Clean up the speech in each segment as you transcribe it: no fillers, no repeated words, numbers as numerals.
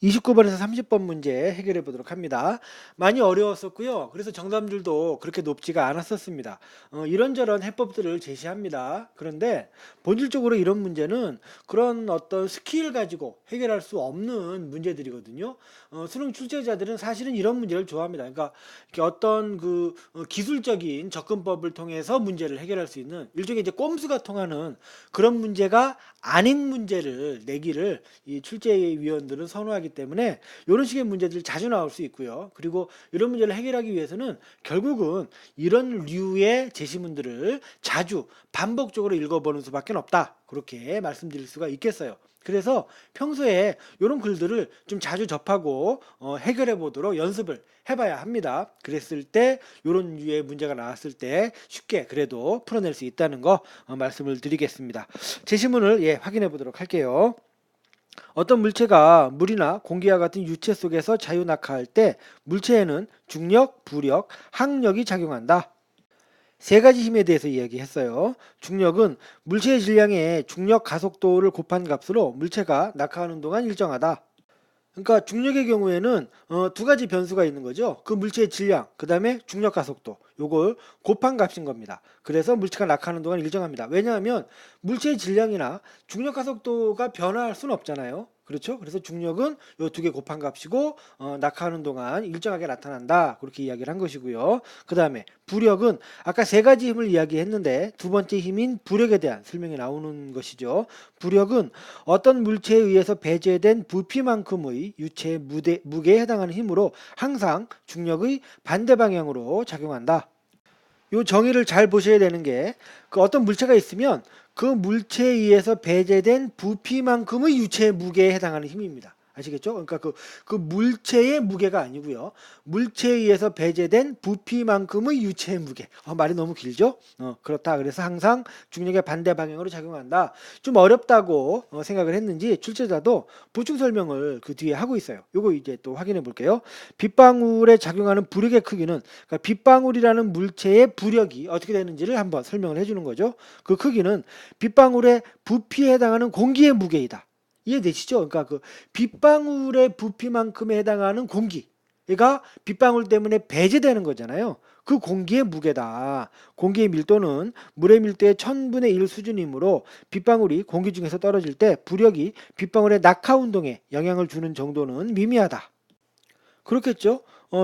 29번에서 30번 문제 해결해 보도록 합니다. 많이 어려웠었고요. 그래서 정답률도 그렇게 높지가 않았었습니다. 이런저런 해법들을 제시합니다. 그런데 본질적으로 이런 문제는 그런 어떤 스킬 가지고 해결할 수 없는 문제들이거든요. 수능 출제자들은 사실은 이런 문제를 좋아합니다. 그러니까 이렇게 어떤 기술적인 접근법을 통해서 문제를 해결할 수 있는 일종의 이제 꼼수가 통하는 그런 문제가 아닌 문제를 내기를 이 출제위원들은 선호하기 때문에 이런 식의 문제들이 자주 나올 수 있고요. 그리고 이런 문제를 해결하기 위해서는 결국은 이런 류의 제시문들을 자주 반복적으로 읽어보는 수밖에 없다. 그렇게 말씀드릴 수가 있겠어요. 그래서 평소에 이런 글들을 좀 자주 접하고 해결해 보도록 연습을 해봐야 합니다. 그랬을 때 이런 류의 문제가 나왔을 때 쉽게 그래도 풀어낼 수 있다는 거 말씀을 드리겠습니다. 제시문을 확인해 보도록 할게요. 어떤 물체가 물이나 공기와 같은 유체 속에서 자유낙하할 때 물체에는 중력, 부력, 항력이 작용한다. 세 가지 힘에 대해서 이야기했어요. 중력은 물체의 질량의 중력 가속도를 곱한 값으로 물체가 낙하하는 동안 일정하다. 그러니까 중력의 경우에는 두 가지 변수가 있는 거죠. 그 물체의 질량, 그 다음에 중력 가속도, 요걸 곱한 값인 겁니다. 그래서 물체가 낙하하는 동안 일정합니다. 왜냐하면 물체의 질량이나 중력 가속도가 변화할 수는 없잖아요. 그렇죠? 그래서 중력은 요 두 개 곱한 값이고 낙하하는 동안 일정하게 나타난다. 그렇게 이야기를 한 것이고요. 그 다음에 부력은 아까 세 가지 힘을 이야기했는데 두 번째 힘인 부력에 대한 설명이 나오는 것이죠. 부력은 어떤 물체에 의해서 배제된 부피만큼의 유체의 무게에 해당하는 힘으로 항상 중력의 반대 방향으로 작용한다. 요 정의를 잘 보셔야 되는 게 그 어떤 물체가 있으면 그 물체에 의해서 배제된 부피만큼의 유체의 무게에 해당하는 힘입니다. 아시겠죠? 그러니까 그 물체의 무게가 아니고요. 물체에 의해서 배제된 부피만큼의 유체의 무게. 말이 너무 길죠? 그렇다. 그래서 항상 중력의 반대 방향으로 작용한다. 좀 어렵다고 생각을 했는지 출제자도 보충 설명을 그 뒤에 하고 있어요. 요거 이제 또 확인해 볼게요. 빗방울에 작용하는 부력의 크기는 그러니까 빗방울이라는 물체의 부력이 어떻게 되는지를 한번 설명을 해주는 거죠. 그 크기는 빗방울의 부피에 해당하는 공기의 무게이다. 이해되시죠? 그러니까 그 빗방울의 부피만큼에 해당하는 공기가 빗방울 때문에 배제되는 거잖아요. 그 공기의 무게다. 공기의 밀도는 물의 밀도의 1000분의 1 수준이므로 빗방울이 공기 중에서 떨어질 때 부력이 빗방울의 낙하 운동에 영향을 주는 정도는 미미하다. 그렇겠죠?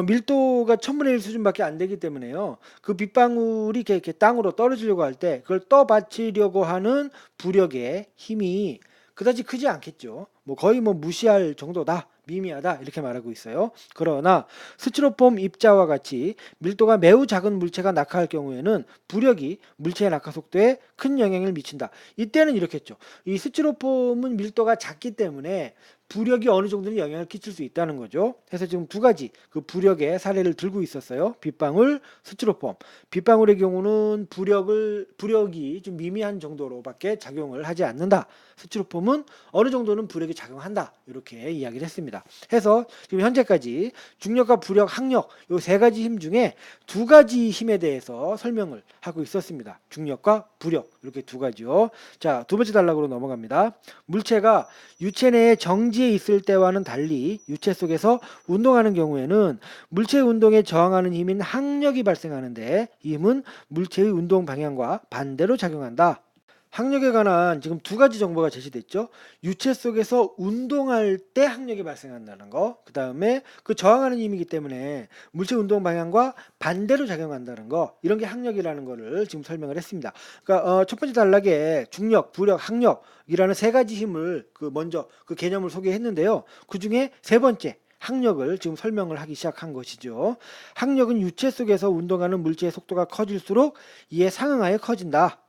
밀도가 1000분의 1 수준밖에 안 되기 때문에요. 그 빗방울이 이렇게 땅으로 떨어지려고 할 때 그걸 떠받치려고 하는 부력의 힘이 그다지 크지 않겠죠. 거의 무시할 정도다. 미미하다. 이렇게 말하고 있어요. 그러나 스티로폼 입자와 같이 밀도가 매우 작은 물체가 낙하할 경우에는 부력이 물체의 낙하 속도에 큰 영향을 미친다. 이때는 이렇겠죠. 이 스티로폼은 밀도가 작기 때문에 부력이 어느 정도는 영향을 끼칠 수 있다는 거죠. 그래서 지금 두 가지 그 부력의 사례를 들고 있었어요. 빗방울, 스티로폼. 빗방울의 경우는 부력이 좀 미미한 정도로밖에 작용을 하지 않는다. 스티로폼은 어느 정도는 부력이 작용한다. 이렇게 이야기를 했습니다. 해서 지금 현재까지 중력과 부력, 항력 요 세 가지 힘 중에 두 가지 힘에 대해서 설명을 하고 있었습니다. 중력과 부력 이렇게 두 가지요. 자, 두 번째 단락으로 넘어갑니다. 물체가 유체 내에 정지해 있을 때와는 달리 유체 속에서 운동하는 경우에는 물체의 운동에 저항하는 힘인 항력이 발생하는데 이 힘은 물체의 운동 방향과 반대로 작용한다. 항력에 관한 지금 두 가지 정보가 제시됐죠. 유체 속에서 운동할 때 항력이 발생한다는 거. 그 다음에 그 저항하는 힘이기 때문에 물체 운동 방향과 반대로 작용한다는 거. 이런 게 항력이라는 거를 지금 설명을 했습니다. 그러니까 첫 번째 단락에 중력, 부력, 항력이라는 세 가지 힘을 먼저 그 개념을 소개했는데요. 그 중에 세 번째 항력을 지금 설명을 하기 시작한 것이죠. 항력은 유체 속에서 운동하는 물체의 속도가 커질수록 이에 상응하여 커진다.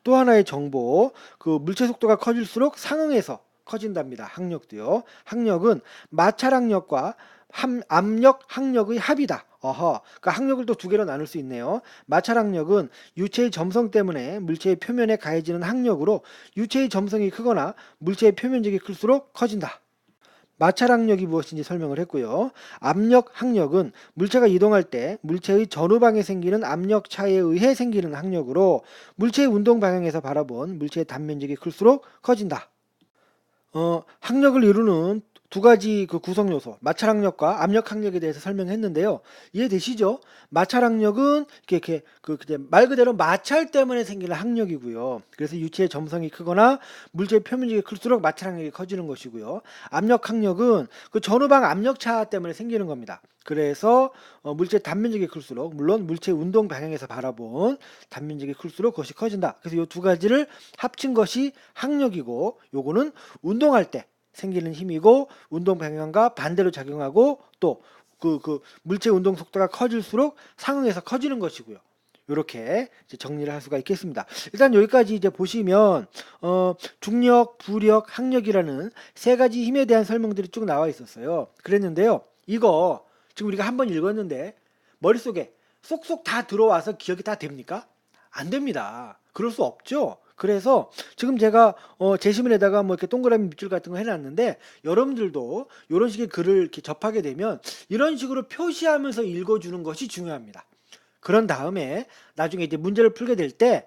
또 하나의 정보, 그 물체 속도가 커질수록 상응해서 커진답니다. 항력도요. 항력은 마찰 항력과 압력 항력의 합이다. 그러니까 항력을 또 두 개로 나눌 수 있네요. 마찰 항력은 유체의 점성 때문에 물체의 표면에 가해지는 항력으로 유체의 점성이 크거나 물체의 표면적이 클수록 커진다. 마찰 항력이 무엇인지 설명을 했고요. 압력 항력은 물체가 이동할 때 물체의 전후방에 생기는 압력 차에 의해 생기는 항력으로 물체의 운동 방향에서 바라본 물체의 단면적이 클수록 커진다. 항력을 이루는 두 가지 그 구성 요소, 마찰항력과 압력항력에 대해서 설명했는데요. 이해되시죠? 마찰항력은 이렇게 말 그대로 마찰 때문에 생기는 항력이고요. 그래서 유체의 점성이 크거나 물체의 표면적이 클수록 마찰항력이 커지는 것이고요. 압력항력은 그 전후방 압력차 때문에 생기는 겁니다. 그래서 물체의 단면적이 클수록, 물론 물체의 운동 방향에서 바라본 단면적이 클수록 그것이 커진다. 그래서 이 두 가지를 합친 것이 항력이고, 요거는 운동할 때 생기는 힘이고, 운동 방향과 반대로 작용하고, 또 물체 운동 속도가 커질수록 상응해서 커지는 것이고요. 이렇게 정리를 할 수가 있겠습니다. 일단 여기까지 이제 보시면 중력, 부력, 항력이라는 세 가지 힘에 대한 설명들이 쭉 나와 있었어요. 그랬는데요. 이거 지금 우리가 한번 읽었는데 머릿속에 쏙쏙 다 들어와서 기억이 다 됩니까? 안 됩니다. 그럴 수 없죠. 그래서 지금 제가 제시문에다가 뭐 이렇게 동그라미 밑줄 같은 거 해놨는데, 여러분들도 이런 식의 글을 이렇게 접하게 되면 이런 식으로 표시하면서 읽어주는 것이 중요합니다. 그런 다음에 나중에 이제 문제를 풀게 될 때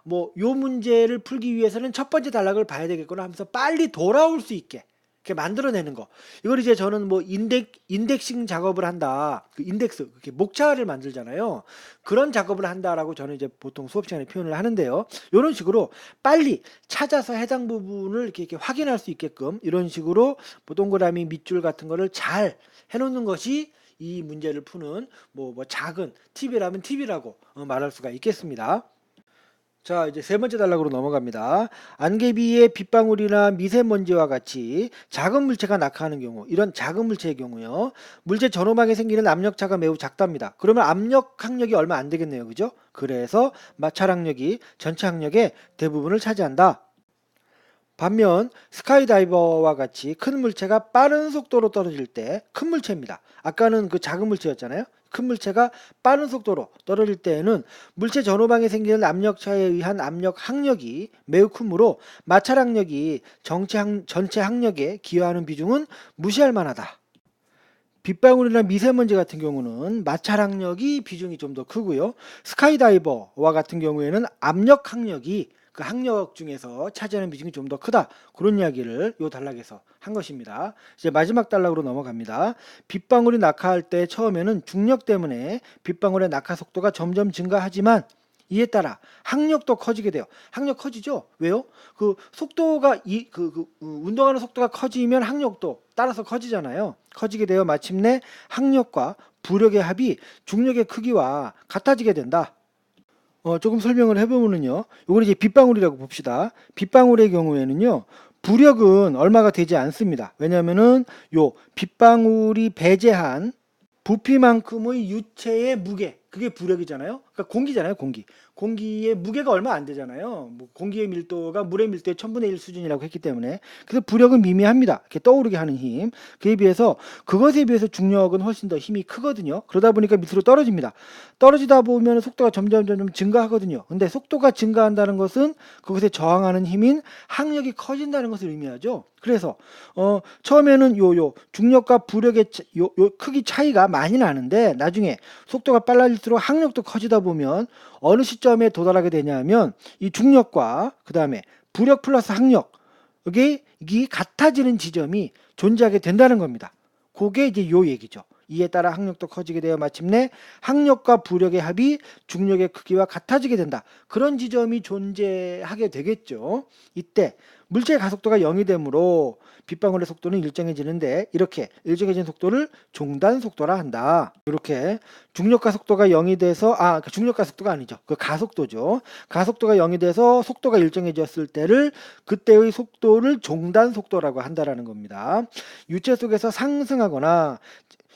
뭐 요 문제를 풀기 위해서는 첫 번째 단락을 봐야 되겠구나 하면서 빨리 돌아올 수 있게 이렇게 만들어내는 거. 이걸 이제 저는 뭐 인덱싱 작업을 한다. 그 인덱스, 이렇게 목차를 만들잖아요. 그런 작업을 한다라고 저는 이제 보통 수업 시간에 표현을 하는데요. 이런 식으로 빨리 찾아서 해당 부분을 이렇게 확인할 수 있게끔 이런 식으로 뭐 동그라미 밑줄 같은 거를 잘 해놓는 것이 이 문제를 푸는 뭐 작은 팁이라면 팁이라고 말할 수가 있겠습니다. 자, 이제 세 번째 단락으로 넘어갑니다. 안개비의 빗방울이나 미세먼지와 같이 작은 물체가 낙하하는 경우, 이런 작은 물체의 경우요, 물체 전후방에 생기는 압력차가 매우 작답니다. 그러면 압력 항력이 얼마 안 되겠네요. 그죠? 그래서 마찰 항력이 전체 항력의 대부분을 차지한다. 반면 스카이다이버와 같이 큰 물체가 빠른 속도로 떨어질 때, 큰 물체입니다. 아까는 그 작은 물체였잖아요. 큰 물체가 빠른 속도로 떨어질 때에는 물체 전후방에 생기는 압력차에 의한 압력 항력이 매우 크므로 마찰 항력이 전체 항력에 기여하는 비중은 무시할 만하다. 빗방울이나 미세먼지 같은 경우는 마찰 항력이 비중이 좀 더 크고요. 스카이다이버와 같은 경우에는 압력 항력이 그 항력 중에서 차지하는 비중이 좀 더 크다. 그런 이야기를 이 단락에서 한 것입니다. 이제 마지막 단락으로 넘어갑니다. 빗방울이 낙하할 때 처음에는 중력 때문에 빗방울의 낙하 속도가 점점 증가하지만 이에 따라 항력도 커지게 돼요. 항력 커지죠? 왜요? 그 속도가 운동하는 속도가 커지면 항력도 따라서 커지잖아요. 커지게 되어 마침내 항력과 부력의 합이 중력의 크기와 같아지게 된다. 조금 설명을 해보면요. 이걸 이제 빗방울이라고 봅시다. 빗방울의 경우에는요, 부력은 얼마가 되지 않습니다. 왜냐면은 요 빗방울이 배제한 부피만큼의 유체의 무게, 그게 부력이잖아요. 그러니까 공기잖아요, 공기. 공기의 무게가 얼마 안 되잖아요. 뭐 공기의 밀도가 물의 밀도의 1000분의 1 수준이라고 했기 때문에. 그래서 부력은 미미합니다. 이렇게 떠오르게 하는 힘. 그에 비해서, 그것에 비해서 중력은 훨씬 더 힘이 크거든요. 그러다 보니까 밑으로 떨어집니다. 떨어지다 보면 속도가 점점 증가하거든요. 근데 속도가 증가한다는 것은 그것에 저항하는 힘인 항력이 커진다는 것을 의미하죠. 그래서 처음에는 요 중력과 부력의 요 크기 차이가 많이 나는데, 나중에 속도가 빨라질수록 항력도 커지다 보면 어느 시점에 도달하게 되냐면 이 중력과 그 다음에 부력 플러스 항력, 이게 같아지는 지점이 존재하게 된다는 겁니다. 그게 이제 요 얘기죠. 이에 따라 항력도 커지게 되어 마침내 항력과 부력의 합이 중력의 크기와 같아지게 된다. 그런 지점이 존재하게 되겠죠. 이때 물체의 가속도가 0이 되므로 빗방울의 속도는 일정해지는데, 이렇게 일정해진 속도를 종단 속도라 한다. 이렇게 중력과 속도가 0이 돼서 중력과 속도가 아니죠. 그 가속도죠. 가속도가 0이 돼서 속도가 일정해졌을 때를, 그때의 속도를 종단 속도라고 한다라는 겁니다. 유체 속에서 상승하거나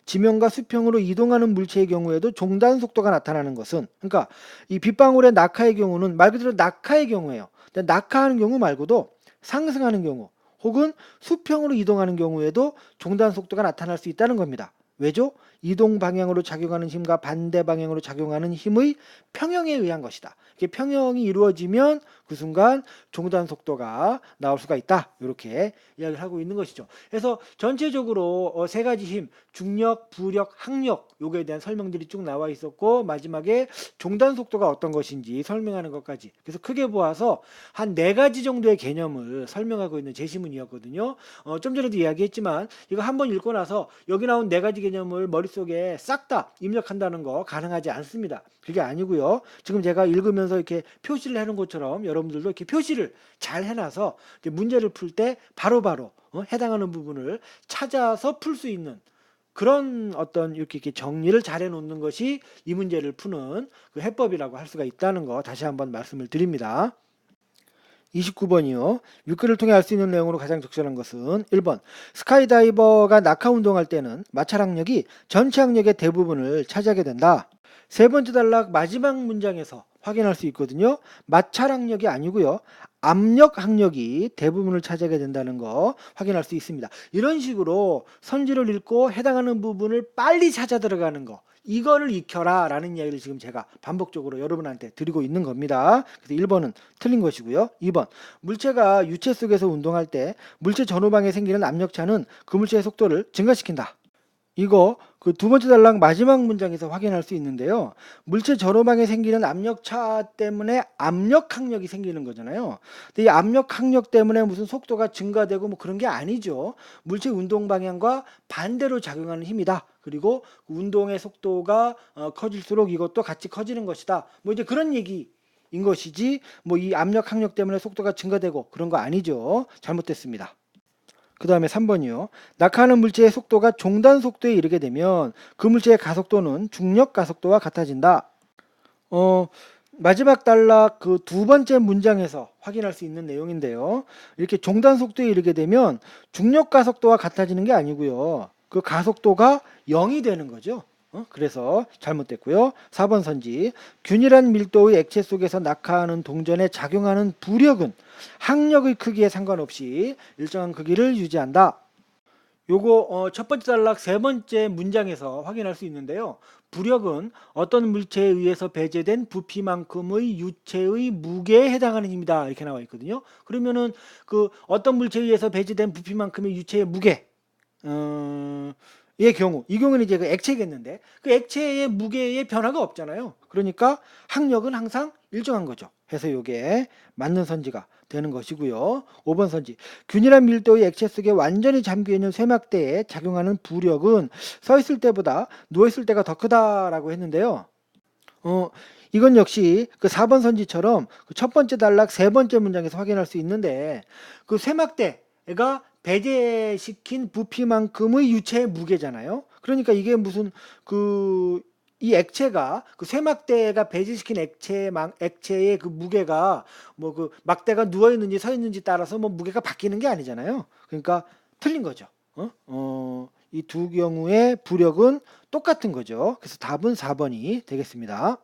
지면과 수평으로 이동하는 물체의 경우에도 종단 속도가 나타나는 것은, 그러니까 이 빗방울의 낙하의 경우는 말 그대로 낙하의 경우예요. 근데 낙하하는 경우 말고도 상승하는 경우 혹은 수평으로 이동하는 경우에도 종단 속도가 나타날 수 있다는 겁니다. 왜죠? 이동 방향으로 작용하는 힘과 반대 방향으로 작용하는 힘의 평형에 의한 것이다. 이게 평형이 이루어지면 그 순간 종단 속도가 나올 수가 있다. 이렇게 이야기를 하고 있는 것이죠. 그래서 전체적으로 세 가지 힘, 중력, 부력, 항력 요거에 대한 설명들이 쭉 나와 있었고 마지막에 종단 속도가 어떤 것인지 설명하는 것까지. 그래서 크게 보아서 한 네 가지 정도의 개념을 설명하고 있는 제시문이었거든요. 좀 전에도 이야기했지만 이거 한번 읽고 나서 여기 나온 네 가지 개념을 머릿속에 싹 다 입력한다는 거 가능하지 않습니다. 그게 아니고요. 지금 제가 읽으면서 이렇게 표시를 해놓은 것처럼 여러분들도 이렇게 표시를 잘 해놔서 이제 문제를 풀 때 바로바로 해당하는 부분을 찾아서 풀 수 있는 그런 어떤 이렇게 정리를 잘 해놓는 것이 이 문제를 푸는 그 해법이라고 할 수가 있다는 거 다시 한번 말씀을 드립니다. 29번이요. 윗글을 통해 알 수 있는 내용으로 가장 적절한 것은 1번. 스카이다이버가 낙하 운동할 때는 마찰 항력이 전체 항력의 대부분을 차지하게 된다. 세 번째 단락 마지막 문장에서 확인할 수 있거든요. 마찰 항력이 아니고요. 압력 항력이 대부분을 차지하게 된다는 거 확인할 수 있습니다. 이런 식으로 선지를 읽고 해당하는 부분을 빨리 찾아 들어가는 거. 이거를 익혀라 라는 이야기를 지금 제가 반복적으로 여러분한테 드리고 있는 겁니다. 그래서 1번은 틀린 것이고요. 2번 물체가 유체 속에서 운동할 때 물체 전후방에 생기는 압력차는 그 물체의 속도를 증가시킨다. 이거 그 두 번째 단락 마지막 문장에서 확인할 수 있는데요. 물체 전후방에 생기는 압력차 때문에 압력 항력이 생기는 거잖아요. 근데 이 압력 항력 때문에 무슨 속도가 증가되고 뭐 그런 게 아니죠. 물체 운동 방향과 반대로 작용하는 힘이다. 그리고 운동의 속도가 커질수록 이것도 같이 커지는 것이다. 뭐 이제 그런 얘기인 것이지 뭐 이 압력 항력 때문에 속도가 증가되고 그런 거 아니죠. 잘못됐습니다. 그 다음에 3번이요. 낙하하는 물체의 속도가 종단 속도에 이르게 되면 그 물체의 가속도는 중력 가속도와 같아진다. 마지막 단락 그 두 번째 문장에서 확인할 수 있는 내용인데요. 이렇게 종단 속도에 이르게 되면 중력 가속도와 같아지는 게 아니고요. 그 가속도가 0이 되는 거죠. 그래서 잘못됐고요. 4번 선지. 균일한 밀도의 액체 속에서 낙하하는 동전에 작용하는 부력은 항력의 크기에 상관없이 일정한 크기를 유지한다. 요거 첫 번째 단락 세 번째 문장에서 확인할 수 있는데요. 부력은 어떤 물체에 의해서 배제된 부피만큼의 유체의 무게에 해당하는 힘이다. 이렇게 나와 있거든요. 그러면은 그 어떤 물체에 의해서 배제된 부피만큼의 유체의 무게 의 경우, 이 경우는 이제 그 액체겠는데 그 액체의 무게에 변화가 없잖아요. 그러니까 항력은 항상 일정한 거죠. 해서 이게 맞는 선지가 되는 것이고요. 5번 선지. 균일한 밀도의 액체 속에 완전히 잠겨 있는 쇠막대에 작용하는 부력은 서 있을 때보다 누워 있을 때가 더 크다라고 했는데요. 이건 역시 그 4번 선지처럼 그 첫 번째 단락 세 번째 문장에서 확인할 수 있는데 그 쇠막대가 배제시킨 부피만큼의 유체의 무게잖아요. 그러니까 이게 무슨 이 액체가 그 쇠막대가 배제시킨 액체의 그 무게가 뭐 그 막대가 누워 있는지 서 있는지 따라서 뭐 무게가 바뀌는 게 아니잖아요. 그러니까 틀린 거죠. 이 두 경우의 부력은 똑같은 거죠. 그래서 답은 4번이 되겠습니다.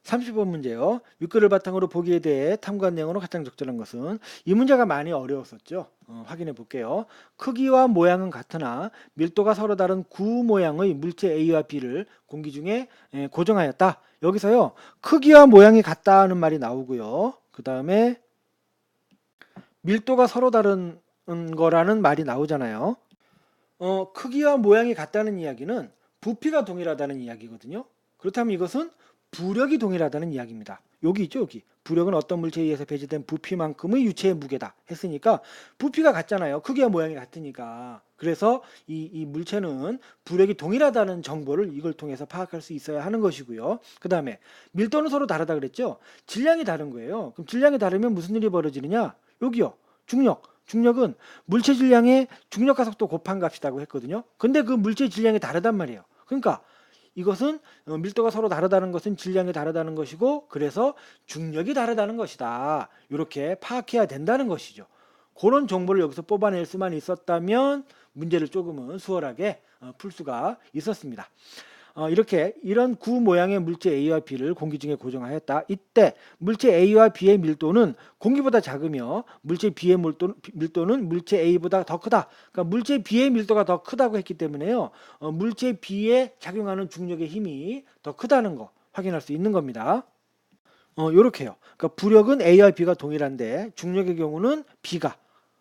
30번 문제요. 윗글을 바탕으로 보기에 대해 탐구한 내용으로 가장 적절한 것은 이 문제가 많이 어려웠었죠. 확인해 볼게요. 크기와 모양은 같으나 밀도가 서로 다른 구 모양의 물체 A와 B를 공기 중에 고정하였다. 여기서요. 크기와 모양이 같다는 말이 나오고요. 그 다음에 밀도가 서로 다른 거라는 말이 나오잖아요. 크기와 모양이 같다는 이야기는 부피가 동일하다는 이야기거든요. 그렇다면 이것은 부력이 동일하다는 이야기입니다. 여기 있죠, 여기. 부력은 어떤 물체에 의해서 배제된 부피만큼의 유체의 무게다 했으니까 부피가 같잖아요. 크기와 모양이 같으니까. 그래서 이 물체는 부력이 동일하다는 정보를 이걸 통해서 파악할 수 있어야 하는 것이고요. 그 다음에 밀도는 서로 다르다 그랬죠. 질량이 다른 거예요. 그럼 질량이 다르면 무슨 일이 벌어지느냐? 여기요. 중력. 중력은 물체 질량의 중력 가속도 곱한 값이라고 했거든요. 근데 그 물체 질량이 다르단 말이에요. 그러니까 이것은 밀도가 서로 다르다는 것은 질량이 다르다는 것이고 그래서 중력이 다르다는 것이다. 이렇게 파악해야 된다는 것이죠. 그런 정보를 여기서 뽑아낼 수만 있었다면 문제를 조금은 수월하게 풀 수가 있었습니다. 이렇게 이런 구 모양의 물체 A와 B를 공기 중에 고정하였다. 이때 물체 A와 B의 밀도는 공기보다 작으며 물체 B의 밀도는 물체 A보다 더 크다. 그러니까 물체 B의 밀도가 더 크다고 했기 때문에요. 물체 B에 작용하는 중력의 힘이 더 크다는 거 확인할 수 있는 겁니다. 요렇게요. 그러니까 부력은 A와 B가 동일한데 중력의 경우는 B가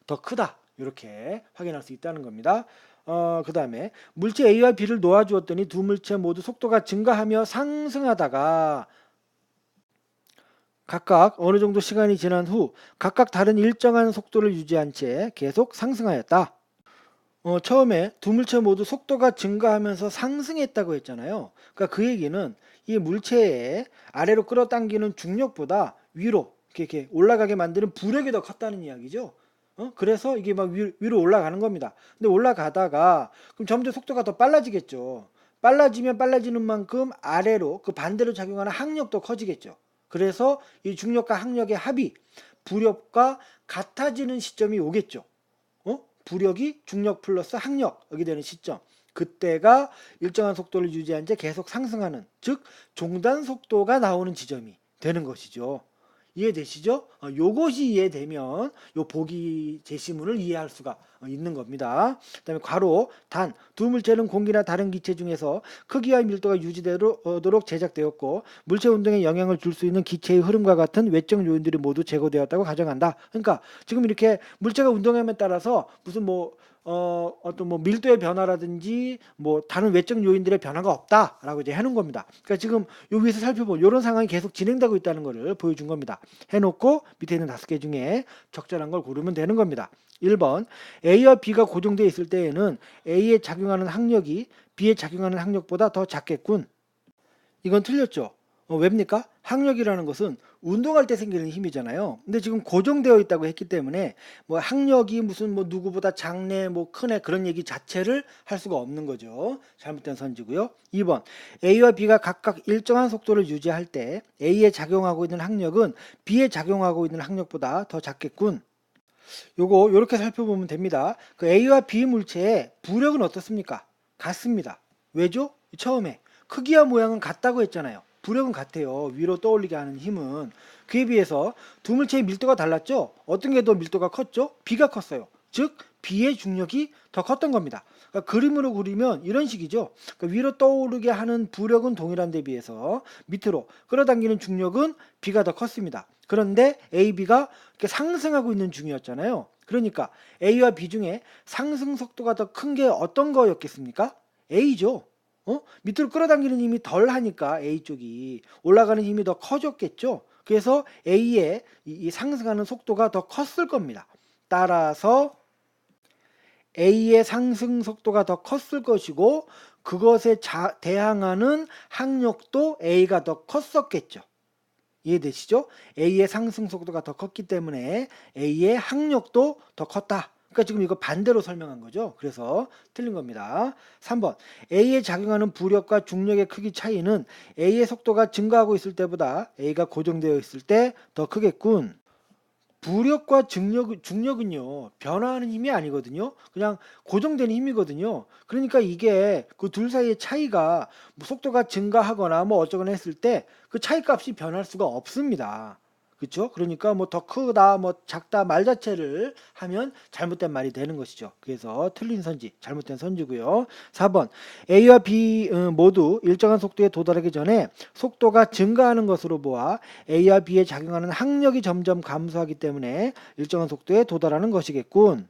더 크다. 이렇게 확인할 수 있다는 겁니다. 그다음에 물체 A와 B를 놓아주었더니 두 물체 모두 속도가 증가하며 상승하다가 각각 어느 정도 시간이 지난 후 각각 다른 일정한 속도를 유지한 채 계속 상승하였다. 처음에 두 물체 모두 속도가 증가하면서 상승했다고 했잖아요. 그러니까 그 얘기는 이 물체의 아래로 끌어당기는 중력보다 위로 이렇게 올라가게 만드는 부력이 더 컸다는 이야기죠. 그래서 이게 막 위로 올라가는 겁니다. 근데 올라가다가 그럼 점점 속도가 더 빨라지겠죠. 빨라지면 빨라지는 만큼 아래로 그 반대로 작용하는 항력도 커지겠죠. 그래서 이 중력과 항력의 합이 부력과 같아지는 시점이 오겠죠. 부력이 중력 플러스 항력 여기 되는 시점, 그때가 일정한 속도를 유지한 채 계속 상승하는, 즉 종단 속도가 나오는 지점이 되는 것이죠. 이해되시죠? 요것이 이해되면 요 보기 제시문을 이해할 수가 있는 겁니다. 그다음에 괄호 단 두 물체는 공기나 다른 기체 중에서 크기와 밀도가 유지되도록 제작되었고 물체 운동에 영향을 줄 수 있는 기체의 흐름과 같은 외적 요인들이 모두 제거되었다고 가정한다. 그러니까 지금 이렇게 물체가 운동함에 따라서 무슨 어떤 밀도의 변화라든지 다른 외적 요인들의 변화가 없다라고 이제 해놓은 겁니다. 그러니까 지금 요 위에서 살펴본 이런 상황이 계속 진행되고 있다는 것을 보여준 겁니다. 해놓고 밑에 있는 5개 중에 적절한 걸 고르면 되는 겁니다. 1번 A와 B가 고정되어 있을 때에는 A에 작용하는 항력이 B에 작용하는 항력보다 더 작겠군. 이건 틀렸죠. 왜입니까? 항력이라는 것은 운동할 때 생기는 힘이잖아요. 근데 지금 고정되어 있다고 했기 때문에 항력이 무슨 누구보다 작네 크네 그런 얘기 자체를 할 수가 없는 거죠. 잘못된 선지고요. 2번 A와 B가 각각 일정한 속도를 유지할 때 A에 작용하고 있는 항력은 B에 작용하고 있는 항력보다 더 작겠군. 요거 요렇게 살펴보면 됩니다. 그 A와 B 물체의 부력은 어떻습니까? 같습니다. 왜죠? 처음에 크기와 모양은 같다고 했잖아요. 부력은 같아요. 위로 떠올리게 하는 힘은. 그에 비해서 두 물체의 밀도가 달랐죠? 어떤 게 더 밀도가 컸죠? B가 컸어요. 즉 B의 중력이 더 컸던 겁니다. 그러니까 그림으로 그리면 이런 식이죠. 그러니까 위로 떠오르게 하는 부력은 동일한 데 비해서 밑으로 끌어당기는 중력은 B가 더 컸습니다. 그런데 A, B가 이렇게 상승하고 있는 중이었잖아요. 그러니까 A와 B 중에 상승 속도가 더 큰 게 어떤 거였겠습니까? A죠. 밑으로 끌어당기는 힘이 덜 하니까 A 쪽이 올라가는 힘이 더 커졌겠죠. 그래서 A의 이 상승하는 속도가 더 컸을 겁니다. 따라서 A의 상승 속도가 더 컸을 것이고 그것에 대항하는 항력도 A가 더 컸었겠죠. 이해되시죠? A의 상승 속도가 더 컸기 때문에 A의 항력도 더 컸다. 그러니까 지금 이거 반대로 설명한 거죠. 그래서 틀린 겁니다. 3번 A에 작용하는 부력과 중력의 크기 차이는 A의 속도가 증가하고 있을 때보다 A가 고정되어 있을 때 더 크겠군. 부력과 중력은요 변화하는 힘이 아니거든요. 그냥 고정되는 힘이거든요. 그러니까 이게 그 둘 사이의 차이가 속도가 증가하거나 어쩌거나 했을 때 그 차이 값이 변할 수가 없습니다. 그렇죠? 그러니까 더 크다 작다 말 자체를 하면 잘못된 말이 되는 것이죠. 그래서 틀린 선지, 잘못된 선지고요. 4번 A와 B 모두 일정한 속도에 도달하기 전에 속도가 증가하는 것으로 보아 A와 B에 작용하는 항력이 점점 감소하기 때문에 일정한 속도에 도달하는 것이겠군.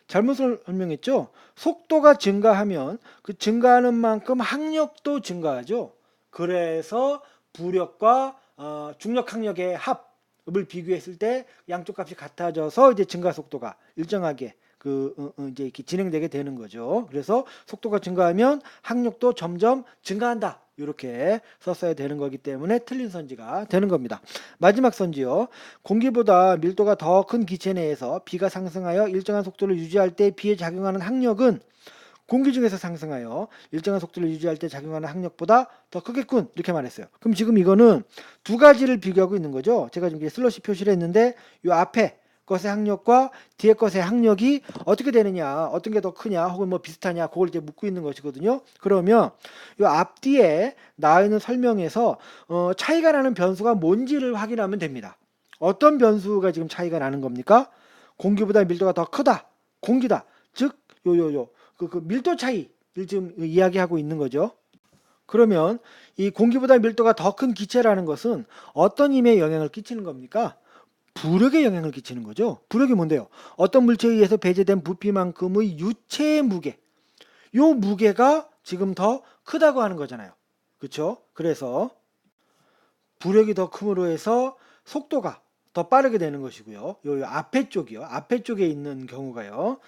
잘못 설명했죠? 속도가 증가하면 그 증가하는 만큼 항력도 증가하죠. 그래서 부력과 중력 항력의 합을 비교했을 때 양쪽 값이 같아져서 이제 증가 속도가 일정하게 이제 이렇게 진행되게 되는 거죠. 그래서 속도가 증가하면 항력도 점점 증가한다. 이렇게 썼어야 되는 거기 때문에 틀린 선지가 되는 겁니다. 마지막 선지요. 공기보다 밀도가 더 큰 기체 내에서 B가 상승하여 일정한 속도를 유지할 때 B에 작용하는 항력은 공기 중에서 상승하여 일정한 속도를 유지할 때 작용하는 항력보다 더 크겠군. 이렇게 말했어요. 그럼 지금 이거는 두 가지를 비교하고 있는 거죠. 제가 지금 슬러시 표시를 했는데 이 앞에 것의 항력과 뒤에 것의 항력이 어떻게 되느냐, 어떤 게 더 크냐, 혹은 비슷하냐, 그걸 이제 묻고 있는 것이거든요. 그러면 이 앞뒤에 나와 있는 설명에서 차이가 나는 변수가 뭔지를 확인하면 됩니다. 어떤 변수가 지금 차이가 나는 겁니까? 공기보다 밀도가 더 크다. 공기다. 즉, 그 밀도 차이를 지금 이야기하고 있는 거죠. 그러면 이 공기보다 밀도가 더 큰 기체라는 것은 어떤 힘에 영향을 끼치는 겁니까? 부력에 영향을 끼치는 거죠. 부력이 뭔데요? 어떤 물체에 의해서 배제된 부피만큼의 유체의 무게. 요 무게가 지금 더 크다고 하는 거잖아요. 그렇죠? 그래서 부력이 더 큼으로 해서 속도가 더 빠르게 되는 것이고요. 요 앞에 쪽이요. 앞에 쪽에 있는 경우가요.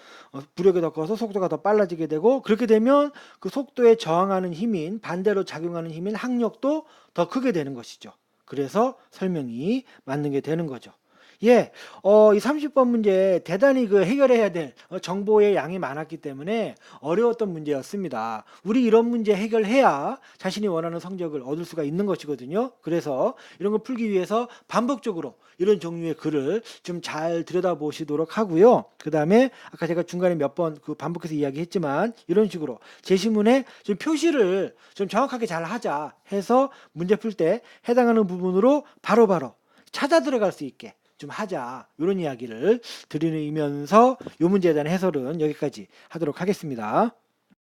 부력이 더 커서 속도가 더 빨라지게 되고 그렇게 되면 그 속도에 저항하는 힘인 반대로 작용하는 힘인 항력도 더 크게 되는 것이죠. 그래서 설명이 맞는 게 되는 거죠. 예, 이 30번 문제 대단히 그 해결해야 될 정보의 양이 많았기 때문에 어려웠던 문제였습니다. 우리 이런 문제 해결해야 자신이 원하는 성적을 얻을 수가 있는 것이거든요. 그래서 이런 걸 풀기 위해서 반복적으로 이런 종류의 글을 좀 잘 들여다보시도록 하고요. 그 다음에 아까 제가 중간에 몇 번 그 반복해서 이야기했지만 이런 식으로 제시문에 좀 표시를 좀 정확하게 잘 하자 해서 문제 풀 때 해당하는 부분으로 바로바로 찾아 들어갈 수 있게 좀 하자 이런 이야기를 드리면서 이 문제에 대한 해설은 여기까지 하도록 하겠습니다.